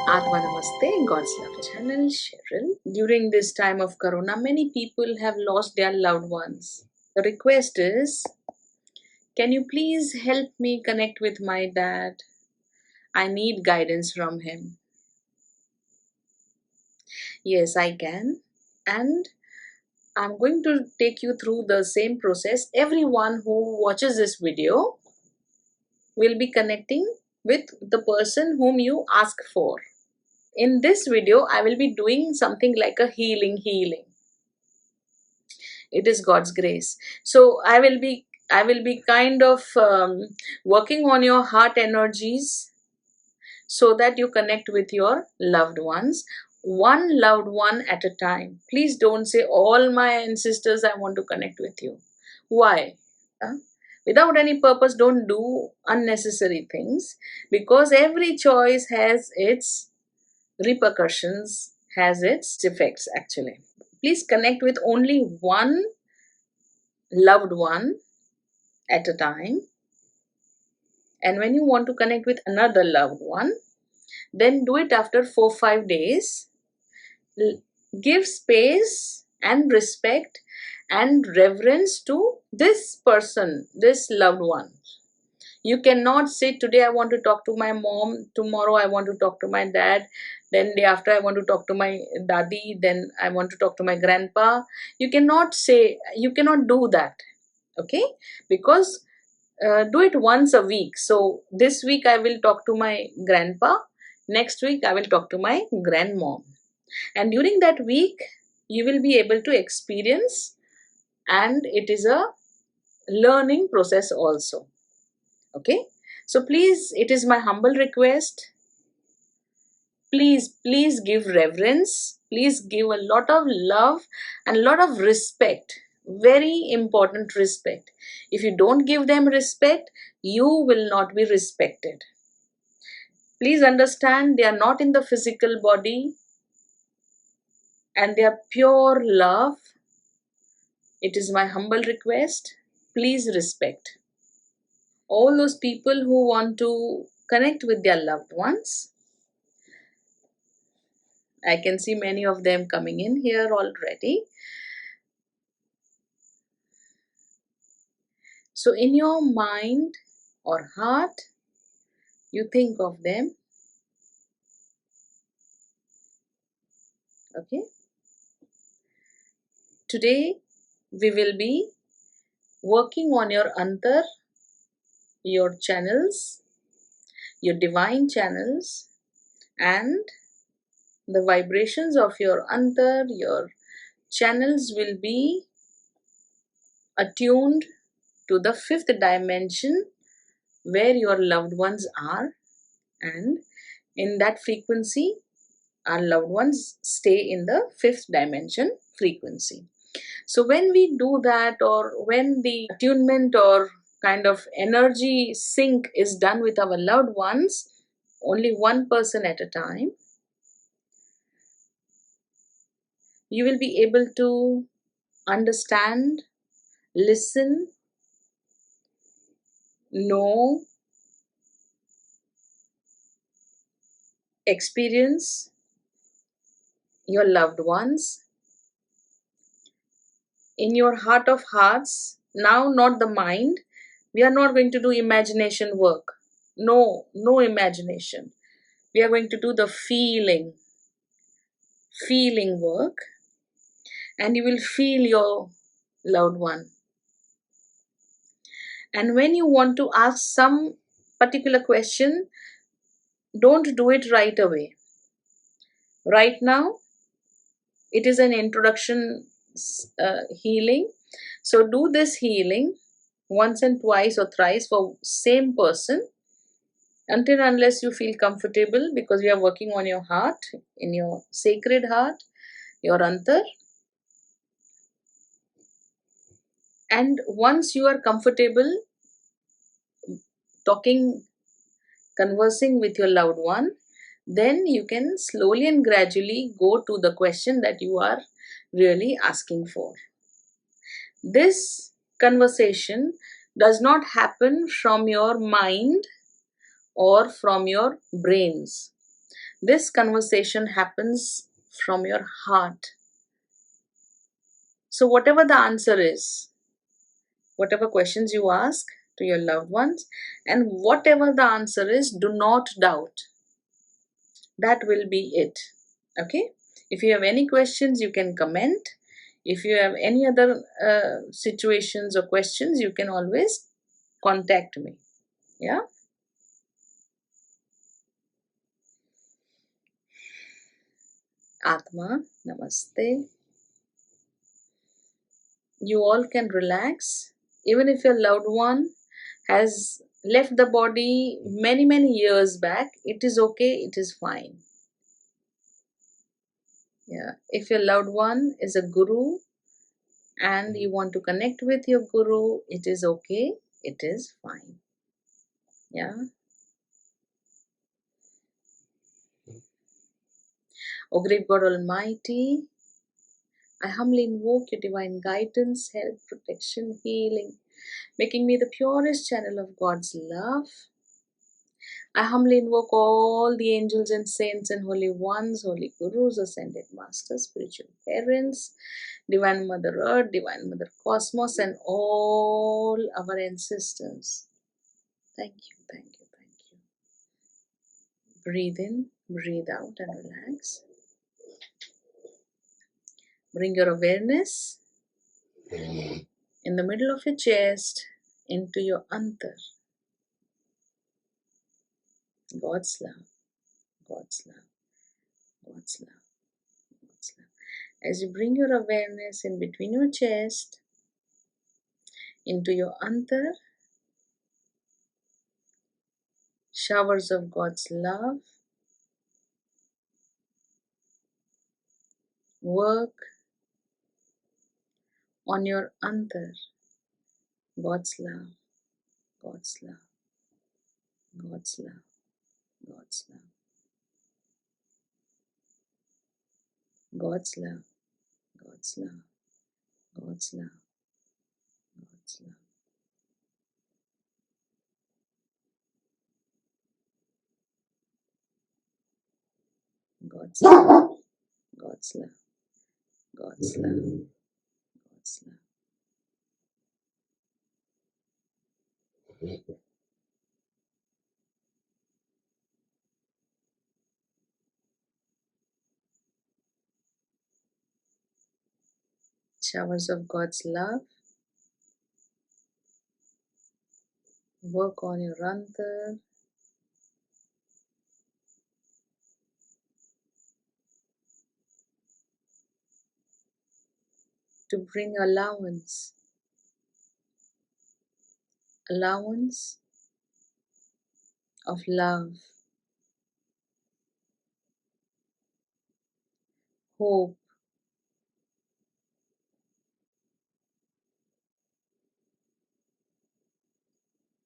Atma Namaste, God's Love Channel, Cheryl. During this time of Corona, many people have lost their loved ones. The request is, can you please help me connect with my dad? I need guidance from him. Yes, I can. And I'm going to take you through the same process. Everyone who watches this video will be connecting with the person whom you ask for. In this video, I will be doing something like a healing. It is God's grace. So I will be kind of working on your heart energies so that you connect with your loved ones, one loved one at a time. Please don't say, all my ancestors, I want to connect with you. Why? Huh? Without any purpose, don't do unnecessary things, because every choice has its repercussions, has its effects actually. Please connect with only one loved one at a time. And when you want to connect with another loved one, then do it after 4-5 days. Give space and respect and reverence to this person, this loved one. You cannot say, today I want to talk to my mom, tomorrow I want to talk to my dad, then day after I want to talk to my dadi, then I want to talk to my grandpa. You cannot do that, okay? Because do it once a week. So this week I will talk to my grandpa, next week I will talk to my grandmom. And during that week, you will be able to experience, and it is a learning process also. Okay, so please, it is my humble request, please give reverence, please give a lot of love and a lot of respect, very important respect. If you don't give them respect, you will not be respected. Please understand, they are not in the physical body and they are pure love. It is my humble request, please respect all those people who want to connect with their loved ones. I can see many of them coming in here already. So in your mind or heart, you think of them. Okay. Today we will be working on your antar, your channels, your divine channels, and the vibrations of your antar, your channels will be attuned to the 5th dimension where your loved ones are, and in that frequency our loved ones stay in the 5th dimension frequency. So when we do that, or when the attunement or kind of energy sync is done with our loved ones, only one person at a time, you will be able to understand, listen, know, experience your loved ones in your heart of hearts. Now, not the mind. We are not going to do imagination work. No imagination. We are going to do the feeling work, and you will feel your loved one. And when you want to ask some particular question, don't do it right away. Right now, it is an introduction healing. So do this healing once and twice or thrice for same person, until unless you feel comfortable, because we are working on your heart, in your sacred heart, your antar. And once you are comfortable talking, conversing with your loved one, then you can slowly and gradually go to the question that you are really asking for. This conversation does not happen from your mind or from your brains. This conversation happens from your heart. So, whatever the answer is, whatever questions you ask to your loved ones, and whatever the answer is, do not doubt. That will be it. Okay? If you have any questions, you can comment. If you have any other situations or questions, you can always contact me. Yeah? Atma, namaste. You all can relax. Even if your loved one has left the body many years back, it is okay, it is fine. Yeah. If your loved one is a guru and you want to connect with your guru, it is okay, it is fine. Yeah. O great God Almighty, I humbly invoke your divine guidance, help, protection, healing, making me the purest channel of God's love. I humbly invoke all the angels and saints and holy ones, holy gurus, ascended masters, spiritual parents, Divine Mother Earth, Divine Mother Cosmos, and all our ancestors. Thank you, thank you, thank you. Breathe in, breathe out, and relax. Bring your awareness in the middle of your chest into your antar. God's love, God's love, God's love, God's love. As you bring your awareness in between your chest into your antar, showers of God's love work on your antar. God's love, God's love, God's love, God's love, God's love, God's love, God's love, God's love. God's love, God's love, God's love, God's love. Showers of God's love work on your antar. To bring allowance of love, hope,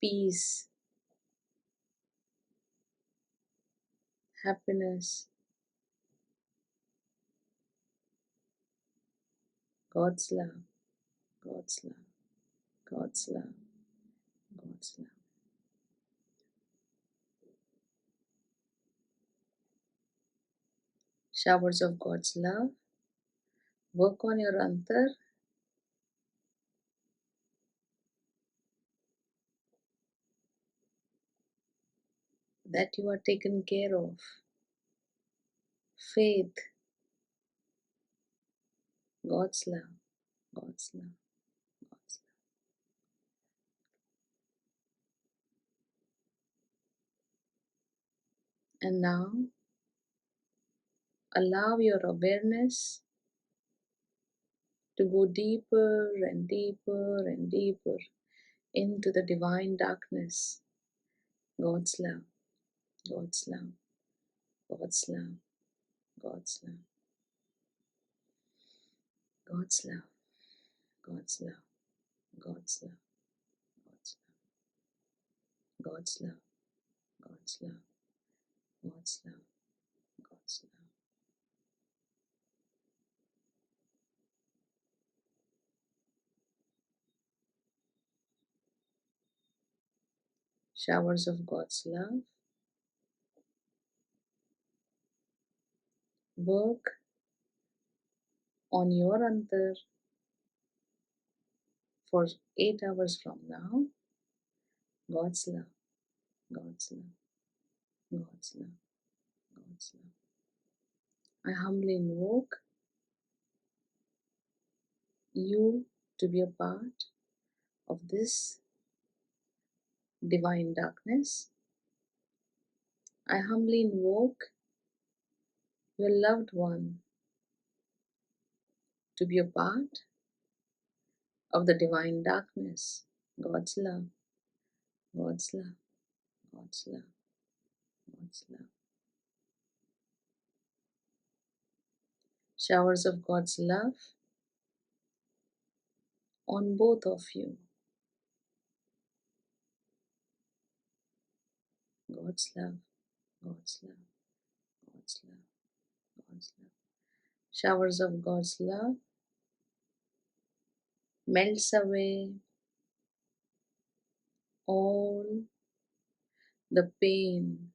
peace, happiness. God's love, God's love, God's love, God's love. Showers of God's love work on your antar. That you are taken care of. Faith, God's love, God's love, God's love. And now, allow your awareness to go deeper and deeper and deeper into the divine darkness. God's love, God's love, God's love, God's love, God's love, God's love, God's love, God's love, God's love, God's love, God's love. Showers of God's love Work on your antar for 8 hours from now. God's love, God's love, God's love, God's love. I humbly invoke you to be a part of this divine darkness. I humbly invoke your loved one to be a part of the divine darkness. God's love, God's love, God's love, God's love. Showers of God's love on both of you. God's love, God's love, God's love, God's love. Showers of God's love melts away all the pain,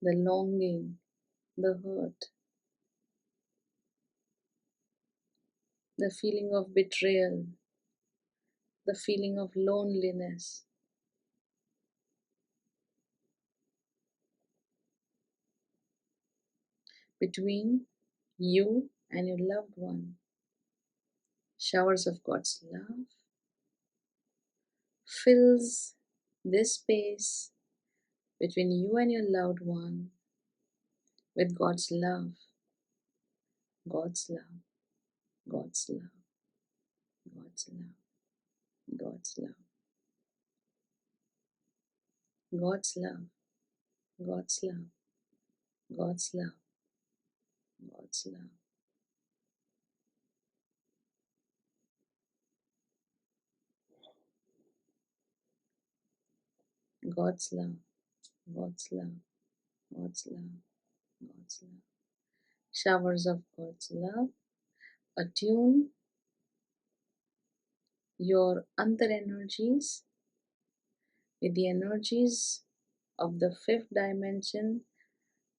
the longing, the hurt, the feeling of betrayal, the feeling of loneliness. Between you and your loved one. Showers of God's love fills this space between you and your loved one with God's love, God's love, God's love, God's love, God's love, God's love, God's love, God's love, God's love, God's love, God's love, God's love, God's love. Showers of God's love attune your antar energies with the energies of the fifth dimension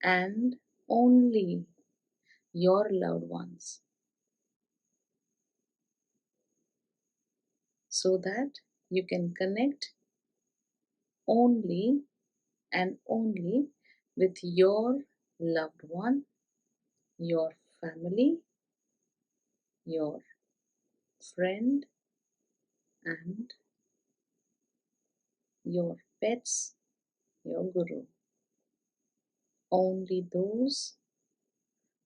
and only your loved ones, so that you can connect only and only with your loved one, your family, your friend, and your pets, your guru. Only those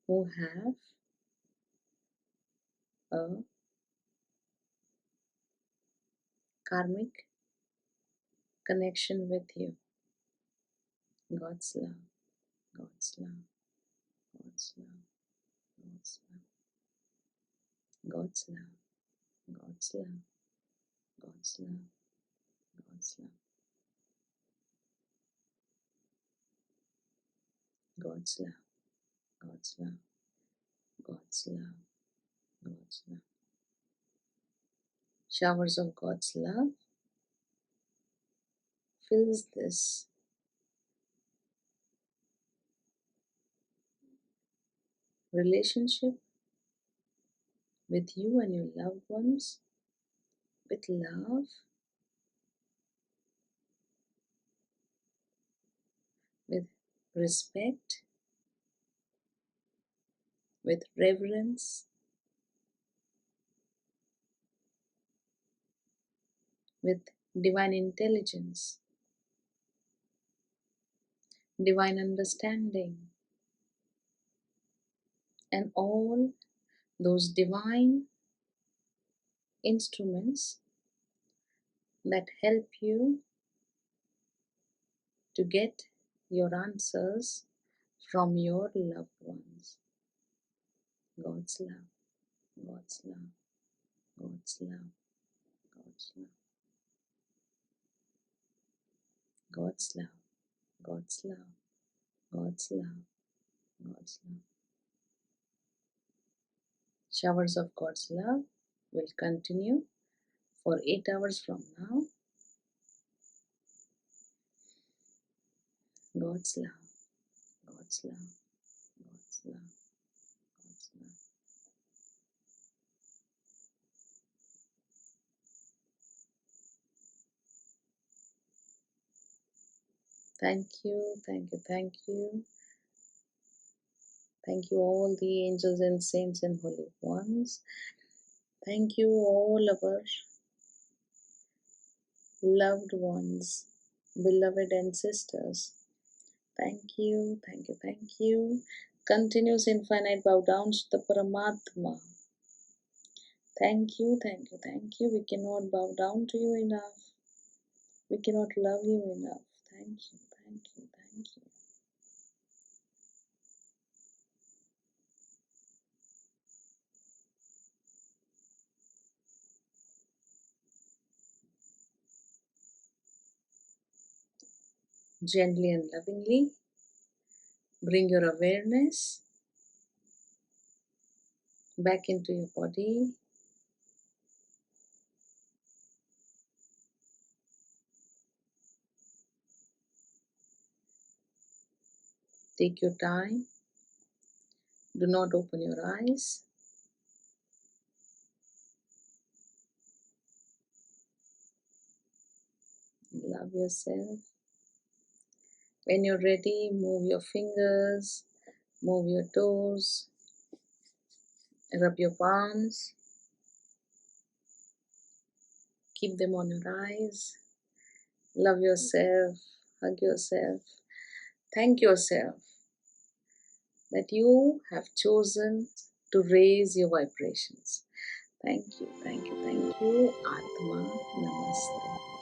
who have a karmic connection with you. God's love, God's love, God's love, God's love, God's love, God's love, God's love, God's love, God's love, God's love, God's love, God's love. Showers of God's love fills this relationship with you and your loved ones with love, with respect, with reverence, with divine intelligence, divine understanding, and all those divine instruments that help you to get your answers from your loved ones. God's love, God's love, God's love, God's love, God's love, God's love, God's love, God's love. Showers of God's love will continue for 8 hours from now. God's love, God's love, love, God's love. Thank you, thank you, thank you. Thank you, all the angels and saints and holy ones. Thank you, all our loved ones, beloved ancestors. Thank you, thank you, thank you. Continuous infinite bow downs to the Paramatma. Thank you, thank you, thank you. We cannot bow down to you enough. We cannot love you enough. Thank you, thank you, thank you. Gently and lovingly bring your awareness back into your body. Take your time. Do not open your eyes. Love yourself. When you're ready, move your fingers, move your toes, rub your palms, keep them on your eyes. Love yourself, hug yourself. Thank yourself that you have chosen to raise your vibrations. Thank you, thank you, thank you. Atma Namaste.